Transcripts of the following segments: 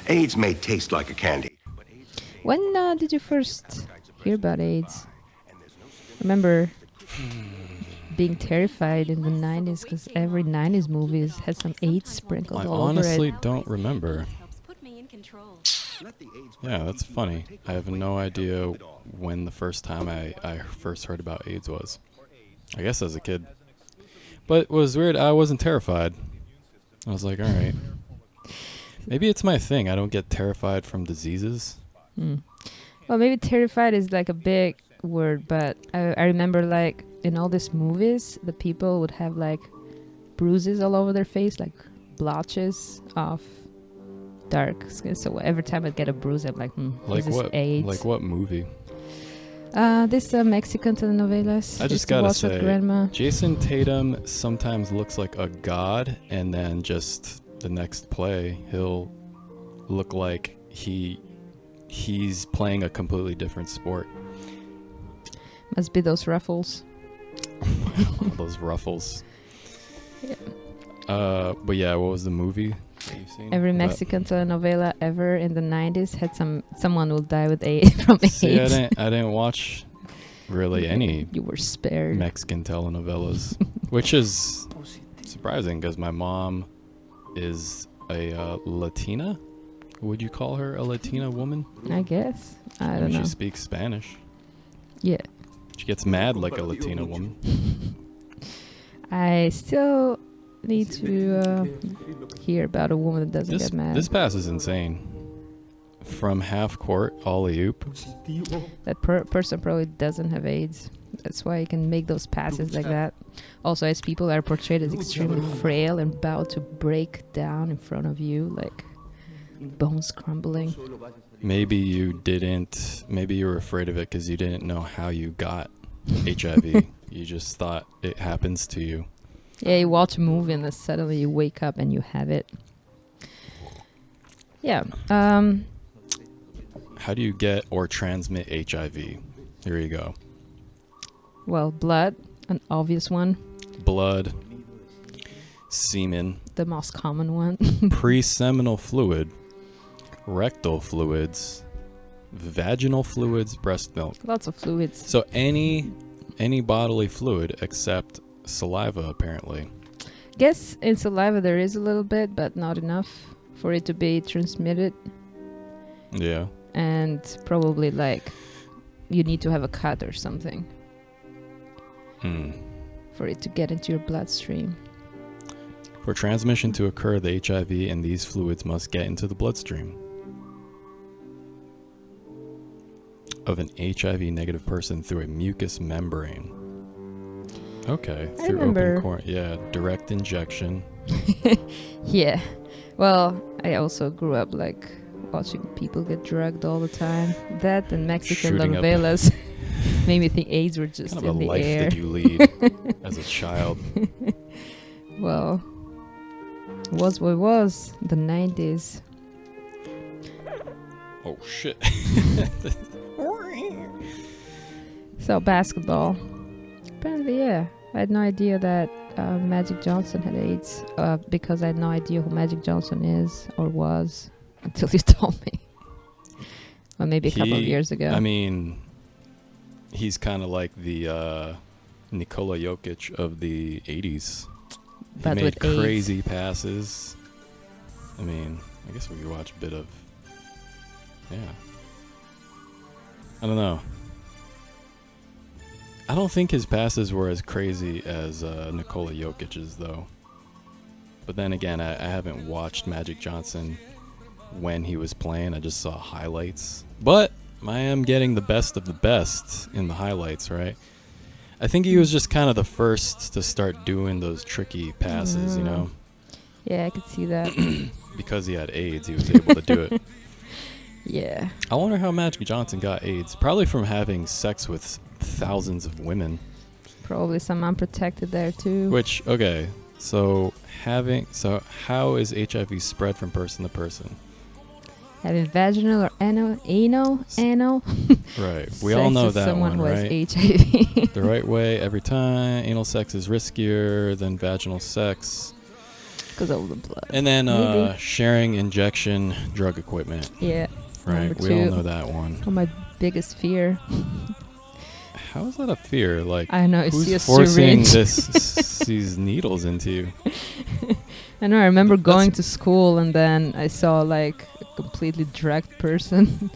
AIDS may taste like a candy. When did you first hear about AIDS? Remember being terrified in the 90s because every 90s movie had some AIDS sprinkled I all over it. honestly don't remember. Yeah, that's funny. I have no idea when the first time I first heard about AIDS was. I guess as a kid. But it was weird. I wasn't terrified. I was like, all right. Maybe it's my thing. I don't get terrified from diseases. Well, maybe terrified is like a big word, but I remember like in all these movies, the people would have like bruises all over their face, like blotches of dark skin. So every time I get a bruise, I'm like, Like this what? is AIDS. Like what movie? This Mexican telenovelas. I just gotta say, Jason Tatum sometimes looks like a god, and then just the next play, he'll look like he's playing a completely different sport. Must be those ruffles. Those ruffles. Yeah. But yeah, what was the movie that you've seen? Every Mexican telenovela ever in the 90s had someone will die with AIDS from AIDS. See, I didn't watch really any You were spared. Mexican telenovelas, which is surprising because my mom is a Latina. Would you call her a Latina woman? I guess. I don't know. She speaks Spanish. Yeah. She gets mad like a Latina woman. I still need to hear about a woman that doesn't get mad. This pass is insane. From half court, alley-oop. That person probably doesn't have AIDS. That's why he can make those passes like that. Also, as people are portrayed as extremely frail and about to break down in front of you, like bones crumbling. Maybe you were afraid of it because you didn't know how you got HIV. You just thought it happens to you. Yeah, you watch a movie and then suddenly you wake up and you have it. Yeah. How do you get or transmit HIV? Here you go. Well, blood, an obvious one. Blood, semen, The most common one. pre-seminal fluid, rectal fluids, vaginal fluids, breast milk. Lots of fluids. So any bodily fluid except saliva, apparently. Guess in saliva there is a little bit, but not enough for it to be transmitted. Yeah. And probably like you need to have a cut or something for it to get into your bloodstream. For transmission to occur, the HIV and these fluids must get into the bloodstream of an HIV negative person through a mucous membrane. Okay, through open core. Yeah, direct injection. Yeah. Well, I also grew up like watching people get drugged all the time. That and Mexican novelas made me think AIDS were just in the air. What kind of a life did you lead as a child? Well, it was what it was. The 90s. Oh, shit. So, basketball. Apparently, yeah. I had no idea that Magic Johnson had AIDS because I had no idea who Magic Johnson is or was until you told me. Or maybe a couple of years ago. I mean, he's kind of like the Nikola Jokic of the 80s. But he made with crazy AIDS. passes. I mean, I guess we could watch a bit of... Yeah. I don't know. I don't think his passes were as crazy as Nikola Jokic's, though. But then again, I haven't watched Magic Johnson when he was playing. I just saw highlights. But I am getting the best of the best in the highlights, right? I think he was just kind of the first to start doing those tricky passes, you know? Yeah, I could see that. Because he had AIDS, he was able to do it. Yeah. I wonder how Magic Johnson got AIDS. Probably from having sex with thousands of women. Probably some unprotected there too. Which, okay, so how is HIV spread from person to person? Having vaginal or anal. Right. We all know that someone one, who right? has HIV. The right way every time. Anal sex is riskier than vaginal sex. Because of the blood. And then Maybe. sharing injection drug equipment. Yeah. Right, Number we all two. know that one. Oh, my biggest fear. How is that a fear? Like, I know, it's who's a forcing syringe. these needles into you? I know, I remember going to school and then I saw like a completely dragged person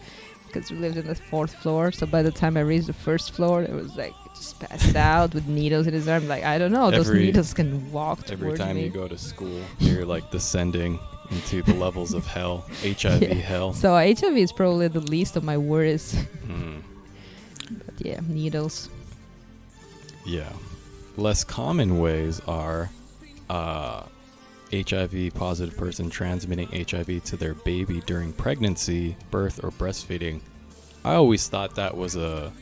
because we lived in the 4th floor. So by the time I reached the 1st floor, it was like just passed out with needles in his arm. Like, I don't know, those needles can walk Every towards time me. you go to school, you're like descending into the levels of hell, HIV Yeah. hell. So HIV is probably the least of my worries. Hmm. But yeah, needles. Yeah. Less common ways are HIV positive person transmitting HIV to their baby during pregnancy, birth, or breastfeeding. I always thought that was a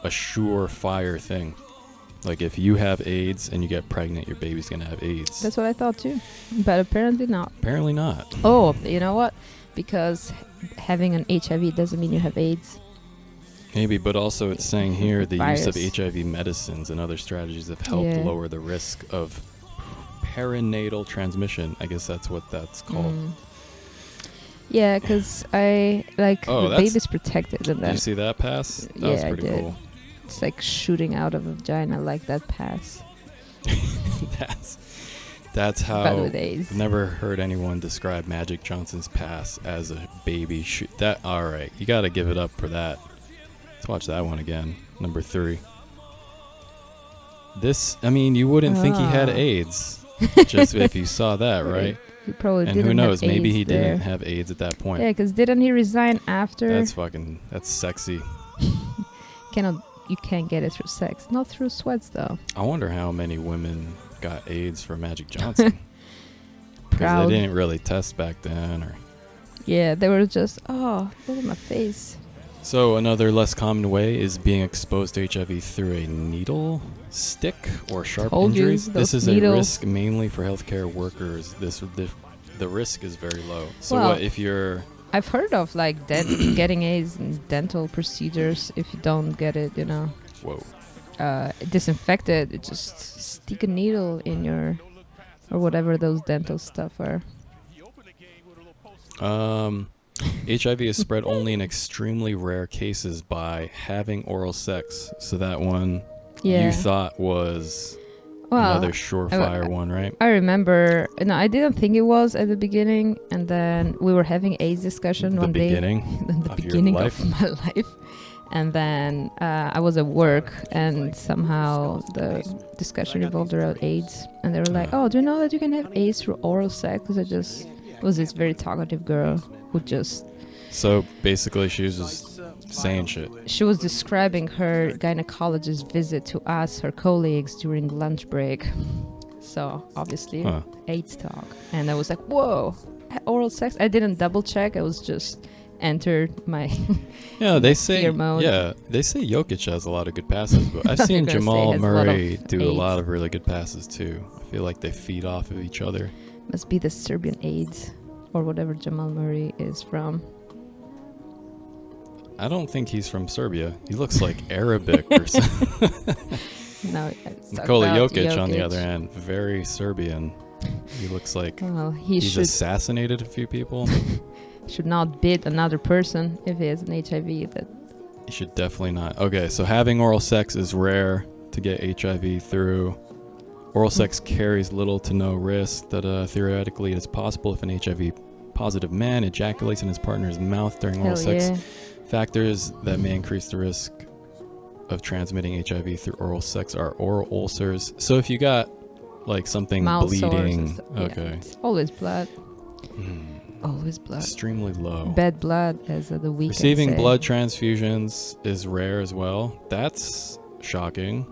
surefire thing. Like, if you have AIDS and you get pregnant, your baby's gonna have AIDS. That's what I thought too. But apparently not. Apparently not. Oh, you know what? Because having an HIV doesn't mean you have AIDS. Maybe, but also it's saying here the use of Virus. HIV medicines and other strategies have helped Yeah. lower the risk of perinatal transmission. I guess that's what that's called. Yeah, because I like Oh, the that's- baby's protected, and Did then you see that pass? That Yeah, was I pretty did. cool. it's like shooting out of a vagina, like that pass. That's But how. with AIDS. I've never heard anyone describe Magic Johnson's pass as a baby shoot. That all right? You got to give it up for that. Let's watch that one again. Number 3. This, I mean, you wouldn't think he had Ah. AIDS just if you saw that, right? He probably And didn't who knows? have Maybe AIDS he there. didn't have AIDS at that point. Yeah, because didn't he resign after? That's sexy. You can't get it through sex, not through sweats though. I wonder how many women got AIDS from Magic Johnson. Because Proud. they didn't really test back then. Or Yeah, they were just, oh, look at my face. So another less common way is being exposed to HIV through a needle, stick, or sharp Told you, injuries. This those is a needles. risk mainly for healthcare workers. The risk is very low. So Well, what if you're... I've heard of like getting AIDS in dental procedures. If you don't get it, Whoa. disinfected, it just stick a needle in your, or whatever those dental stuff are. HIV is spread only in extremely rare cases by having oral sex. So that one Yeah. you thought was Well, another surefire one, right? I remember, no, I didn't think it was at the beginning, and then we were having AIDS discussion The one day. beginning The of your beginning life. of my life. And then I was at work, and somehow the discussion revolved around AIDS. And they were like, oh, do you know that you can have AIDS through oral sex? Because it was this very talkative girl who just... So basically she was just saying shit. She was describing her gynecologist visit to us, her colleagues, during lunch break. So, obviously, Huh. AIDS talk. And I was like, whoa, oral sex? I didn't double check. I was just entered my... Yeah, they say fear mode. they say Jokic has a lot of good passes, but I've You're seen gonna say Jamal has a lot of Murray do a AIDS. lot of really good passes too. I feel like they feed off of each other. Must be the Serbian AIDS, or whatever Jamal Murray is from. I don't think he's from Serbia. He looks like Arabic or something. No, let's talk Nikola about Jokic, on the Jokic. other hand, very Serbian. He looks like Well, he he's should assassinated a few people. not bid another person if he has an HIV. That You should definitely not. Okay, so having oral sex is rare to get HIV through. Oral sex carries little to no risk. That theoretically it is possible if an HIV positive man ejaculates in his partner's mouth during oral hell sex. yeah. Factors that may increase the risk of transmitting HIV through oral sex are oral ulcers. So if you got like something Mouth sores and bleeding, stuff. Yeah, okay, it's always blood. Hmm. Always blood. Extremely low. Bad blood, as the weekend Receiving say. blood transfusions is rare as well. That's shocking.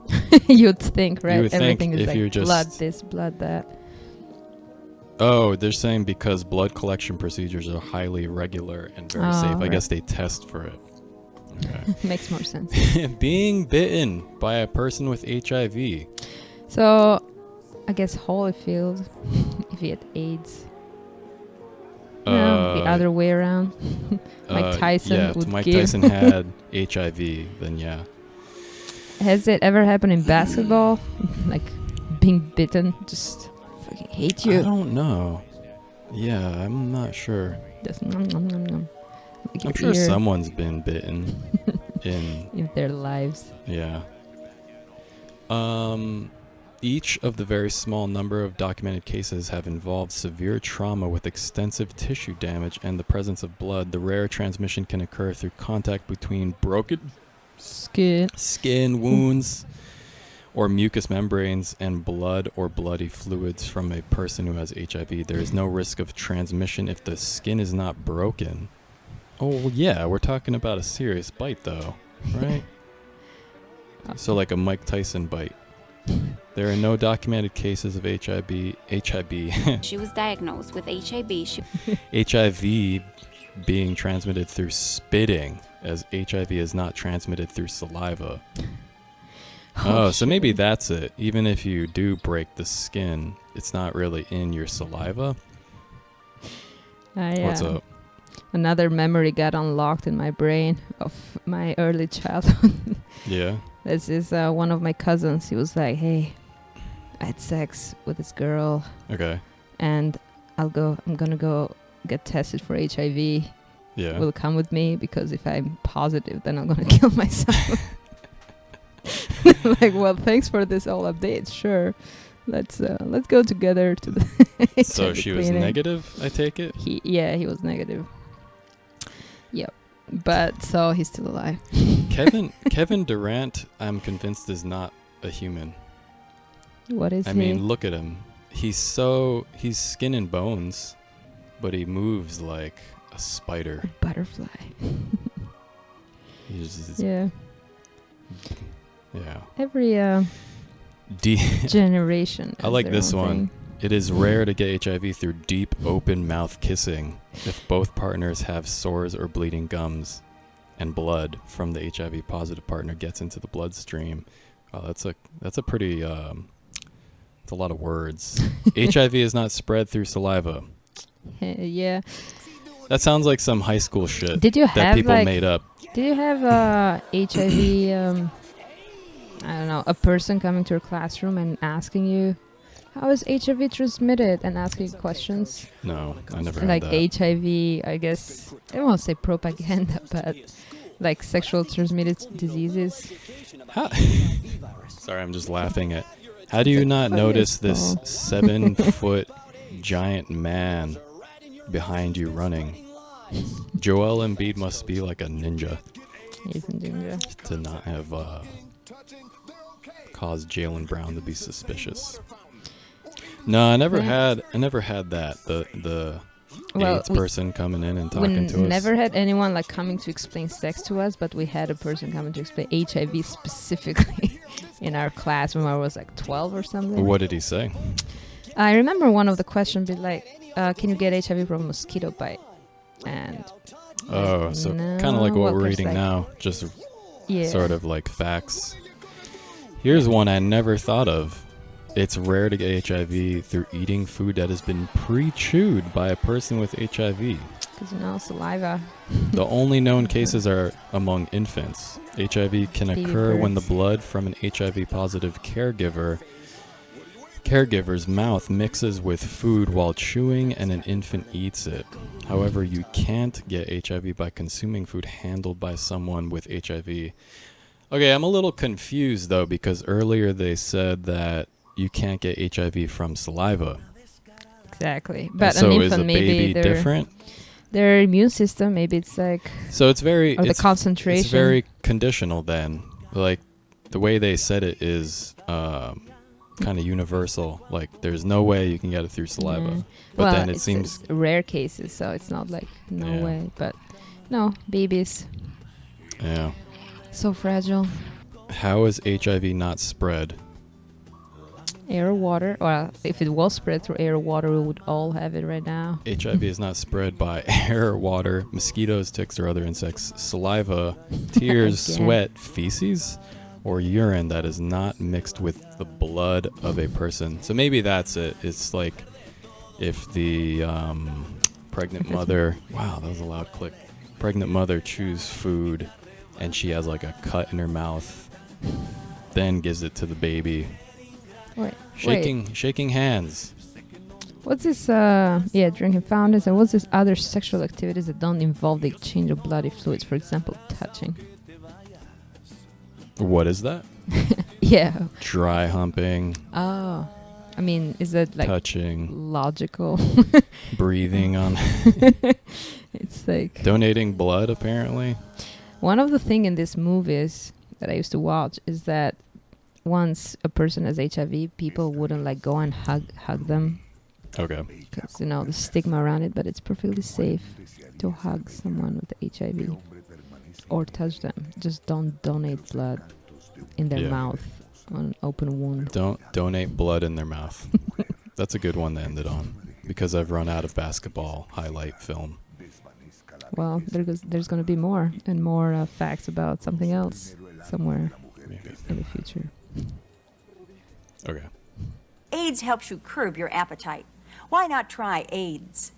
You'd think, right? would think Everything is if like you're just- blood this, blood that. Oh, they're saying because blood collection procedures are highly regular and very Oh, safe. I right. guess they test for it. Okay. Makes more sense. Being bitten by a person with HIV. So, I guess Holyfield, if he had AIDS. No, the other way around. Mike Tyson yeah, if would Mike give. Tyson had HIV, then yeah. Has it ever happened in basketball? Like being bitten? Just fucking hate I you. don't know. Yeah, I'm not sure. Just nom, nom, nom, nom. Like I'm your sure ear someone's been bitten in, in their lives. yeah. Each of the very small number of documented cases have involved severe trauma with extensive tissue damage and the presence of blood. The rare transmission can occur through contact between broken skin wounds or mucous membranes and blood or bloody fluids from a person who has HIV. There is no risk of transmission if the skin is not broken. Oh, well, yeah, we're talking about a serious bite, though, right? So like a Mike Tyson bite. There are no documented cases of HIV. She was diagnosed with HIV. HIV being transmitted through spitting, as HIV is not transmitted through saliva. Oh, so maybe that's it. Even if you do break the skin, it's not really in your saliva. What's up? Another memory got unlocked in my brain of my early childhood. Yeah. This is one of my cousins. He was like, "Hey, I had sex with this girl, Okay. and I'm gonna go get tested for HIV. Yeah. Will come with me, because if I'm positive, then I'm gonna kill myself." Like, well, thanks for this all updates. Sure, let's go together to the. So HIV she was clinic. negative, I take it? He was negative. Yep, but so he's still alive. Kevin Durant, I'm convinced, is not a human. What is I he? mean, look at him. He's skin and bones, but he moves like a spider. Butterfly. He's Yeah. Yeah. Every generation. I has like their this own one. thing. It is rare to get HIV through deep, open mouth kissing if both partners have sores or bleeding gums, and blood from the HIV positive partner gets into the bloodstream. Oh, that's a pretty it's a lot of words. HIV is not spread through saliva. Yeah. That sounds like some high school shit Did you that have people like? made up. Did you have HIV? I don't know. A person coming to your classroom and asking you, "How is HIV transmitted?" and asking you questions. No, I never Like had that. HIV, I guess. I won't say propaganda, but like sexual transmitted diseases. How? Sorry, I'm just laughing at. How do you not notice this funniest 7-foot giant man behind you running? Joel Embiid must be like a ninja He's in ginger. to not have caused Jaylen Brown to be suspicious. No, I never had that. The Well, AIDS person coming in and talking we to us. never had anyone like coming to explain sex to us, but we had a person coming to explain HIV specifically in our class when I was like 12 or something. What did he say? I remember one of the questions be like, "Can you get HIV from a mosquito bite?" And Oh, so no, kind of like what we're there's reading like- now, just yeah, sort of like facts. Here's one I never thought of. It's rare to get HIV through eating food that has been pre-chewed by a person with HIV. because saliva. The only known cases are among infants. HIV can Baby occur when the births. blood from an HIV-positive caregiver's mouth mixes with food while chewing and an infant eats it. However, you can't get HIV by consuming food handled by someone with HIV. Okay, I'm a little confused though, because earlier they said that you can't get HIV from saliva. Exactly, but So an is a infant maybe baby their different? their immune system, maybe it's like, So it's very or the it's concentration. It's very conditional then. Like the way they said it is kind of universal. Like there's no way you can get it through saliva. Yeah. But well, then it it's seems rare cases, so it's not like no Yeah. way. But no, babies yeah. so fragile. How is HIV not spread? Air or water. Well, if it was spread through air or water, we would all have it right now. HIV is not spread by air, water, mosquitoes, ticks, or other insects, saliva, tears, Again. sweat, feces, or urine that is not mixed with the blood of a person. So maybe that's it. It's like if the pregnant mother, wow, that was a loud click. Pregnant mother chews food and she has like a cut in her mouth, then gives it to the baby. Wait, Shaking hands. What's this? Drinking fountains. And what's this other sexual activities that don't involve the exchange of bloody fluids? For example, touching. What is that? Yeah. Dry humping. Oh. I mean, is that like touching, logical? breathing on. It's like donating blood, apparently. One of the thing in these movies that I used to watch is that once a person has HIV, people wouldn't like go and hug them. Okay. Because, you know, the stigma around it, but it's perfectly safe to hug someone with HIV or touch them. Just don't donate blood in their mouth on an open wound. Don't donate blood in their mouth. That's a good one to end it on, because I've run out of basketball highlight film. Well, there's going to be more and more facts about something else somewhere in the future. Okay. AIDS helps you curb your appetite. Why not try AIDS?